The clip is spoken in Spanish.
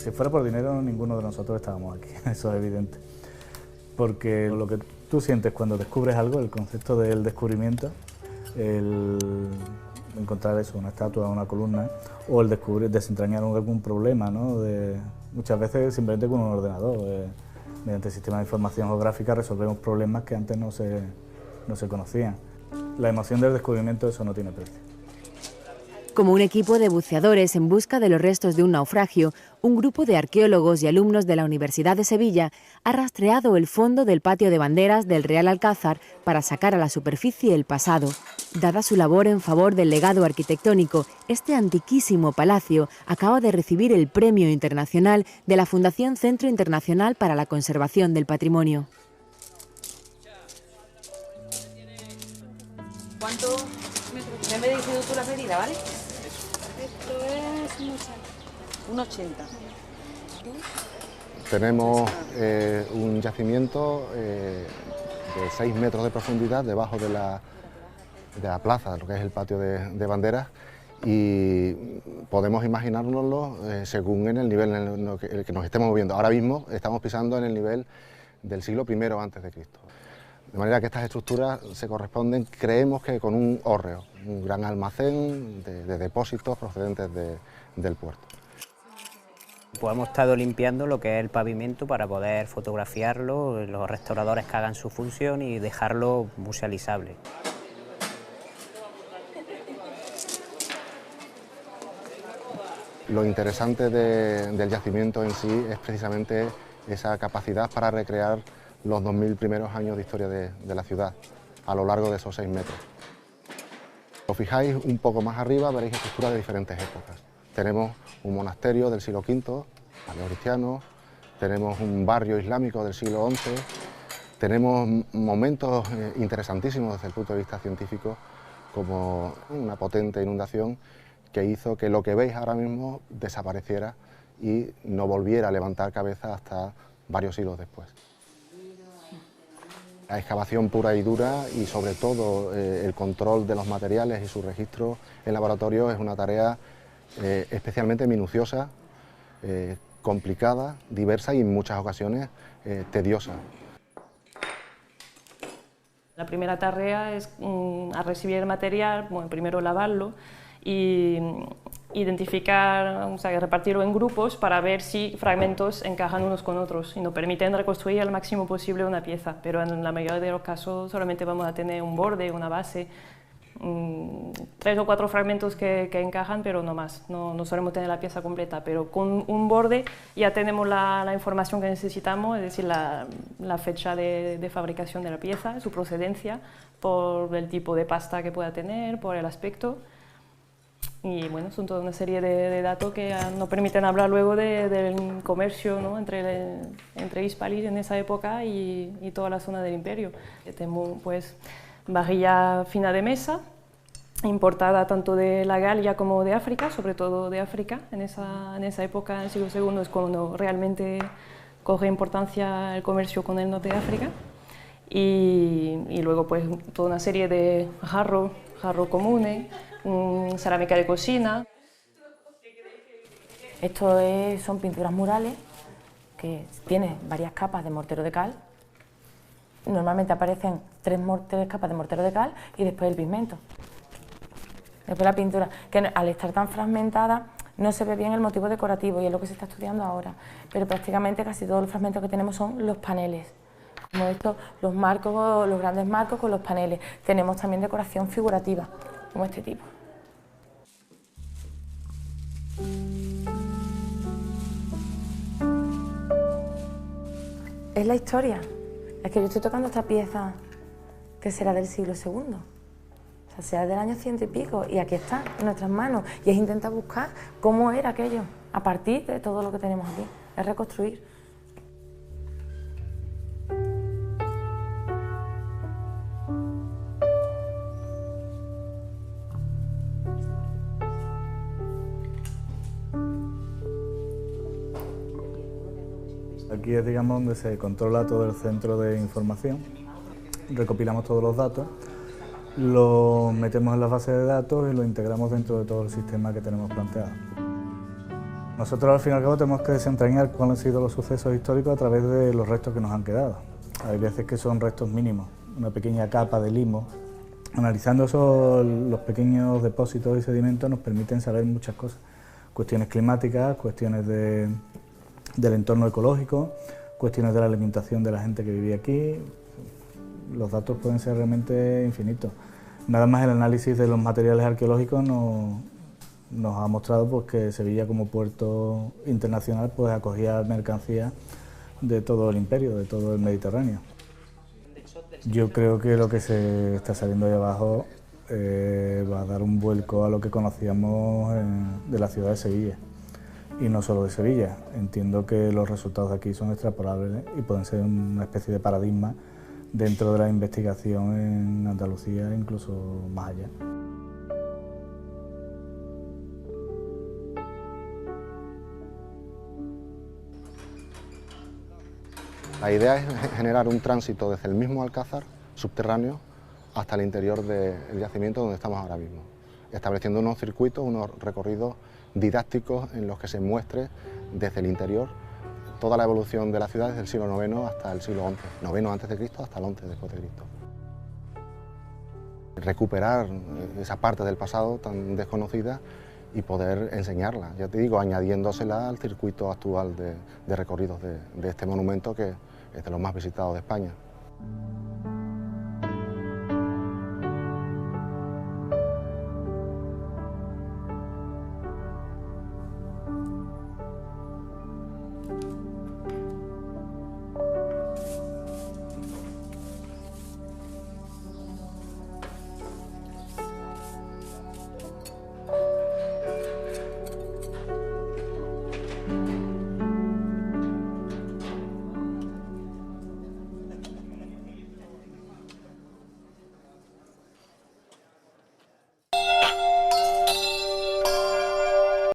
Si fuera por dinero, ninguno de nosotros estábamos aquí, eso es evidente. Porque lo que tú sientes cuando descubres algo, el concepto del descubrimiento, el encontrar eso, una estatua, una columna, o el descubrir, desentrañar algún problema, ¿no? Muchas veces simplemente con un ordenador, mediante sistemas de información geográfica resolvemos problemas que antes no se conocían. La emoción del descubrimiento, eso no tiene precio. Como un equipo de buceadores en busca de los restos de un naufragio, un grupo de arqueólogos y alumnos de la Universidad de Sevilla ha rastreado el fondo del patio de banderas del Real Alcázar para sacar a la superficie el pasado. Dada su labor en favor del legado arquitectónico, este antiquísimo palacio acaba de recibir el Premio Internacional de la Fundación Centro Internacional para la Conservación del Patrimonio. ¿Cuántos metros? Ya me he decidido tú la medida, ¿vale? Esto es un 80. Tenemos un yacimiento de 6 metros de profundidad debajo de la plaza, lo que es el patio de banderas, y podemos imaginárnoslo según en el nivel en el que nos estemos moviendo. Ahora mismo estamos pisando en el nivel del siglo I a.C. De manera que estas estructuras se corresponden, creemos que con un hórreo, un gran almacén de depósitos procedentes del puerto. Pues hemos estado limpiando lo que es el pavimento para poder fotografiarlo, los restauradores que hagan su función y dejarlo musealizable. Lo interesante del yacimiento en sí es precisamente esa capacidad para recrear los 2000 primeros años de historia de la ciudad, a lo largo de esos 6 metros. Si os fijáis un poco más arriba, veréis estructuras de diferentes épocas. Tenemos un monasterio del siglo V, paleocristiano, tenemos un barrio islámico del siglo XI, tenemos momentos interesantísimos desde el punto de vista científico, como una potente inundación que hizo que lo que veis ahora mismo desapareciera y no volviera a levantar cabeza hasta varios siglos después. La excavación pura y dura y sobre todo el control de los materiales y su registro en laboratorio es una tarea especialmente minuciosa, complicada, diversa y en muchas ocasiones tediosa. La primera tarea es al recibir el material, bueno, primero lavarlo y identificar, o sea, repartirlo en grupos para ver si fragmentos encajan unos con otros y nos permiten reconstruir al máximo posible una pieza, pero en la mayoría de los casos solamente vamos a tener un borde, una base, 3 o 4 fragmentos que encajan, pero no más, no solemos tener la pieza completa, pero con un borde ya tenemos la información que necesitamos, es decir, la fecha de fabricación de la pieza, su procedencia, por el tipo de pasta que pueda tener, por el aspecto. Y bueno, son toda una serie de datos que nos permiten hablar luego del comercio, ¿no? entre Hispalis en esa época y toda la zona del imperio. Tenemos pues vajilla fina de mesa, importada tanto de la Galia como de África, sobre todo de África. En esa época, en el siglo II, es cuando realmente coge importancia el comercio con el norte de África. Y luego pues toda una serie de jarros comunes, cerámica de cocina. Esto son pinturas murales que tienen varias capas de mortero de cal. Normalmente aparecen 3 capas de mortero de cal y después el pigmento. Después la pintura, que al estar tan fragmentada no se ve bien el motivo decorativo y es lo que se está estudiando ahora. Pero prácticamente casi todos los fragmentos que tenemos son los paneles. Como estos, los marcos, los grandes marcos con los paneles. Tenemos también decoración figurativa, como este tipo. Es la historia. Es que yo estoy tocando esta pieza que será del siglo II. O sea, será del año 100 y pico. Y aquí está, en nuestras manos. Y es intentar buscar cómo era aquello, a partir de todo lo que tenemos aquí. Es reconstruir. Aquí es, digamos, donde se controla todo el centro de información, recopilamos todos los datos, los metemos en las bases de datos y los integramos dentro de todo el sistema que tenemos planteado. Nosotros al fin y al cabo tenemos que desentrañar cuáles han sido los sucesos históricos a través de los restos que nos han quedado. Hay veces que son restos mínimos, una pequeña capa de limo. Analizando los pequeños depósitos y sedimentos nos permiten saber muchas cosas. Cuestiones climáticas, cuestiones del entorno ecológico, cuestiones de la alimentación de la gente que vivía aquí. Los datos pueden ser realmente infinitos. Nada más el análisis de los materiales arqueológicos nos ha mostrado pues, que Sevilla como puerto internacional pues, acogía mercancías de todo el imperio, de todo el Mediterráneo. Yo creo que lo que se está saliendo de abajo va a dar un vuelco a lo que conocíamos de la ciudad de Sevilla. Y no solo de Sevilla. Entiendo que los resultados de aquí son extrapolables y pueden ser una especie de paradigma dentro de la investigación en Andalucía e incluso más allá. La idea es generar un tránsito desde el mismo Alcázar subterráneo hasta el interior del yacimiento donde estamos ahora mismo, estableciendo unos circuitos, unos recorridos didácticos en los que se muestre desde el interior toda la evolución de la ciudad desde el siglo IX hasta el siglo XI, IX antes de Cristo hasta el XI después de Cristo. Recuperar esa parte del pasado tan desconocida y poder enseñarla, ya te digo, añadiéndosela al circuito actual de recorridos de este monumento que es de los más visitados de España.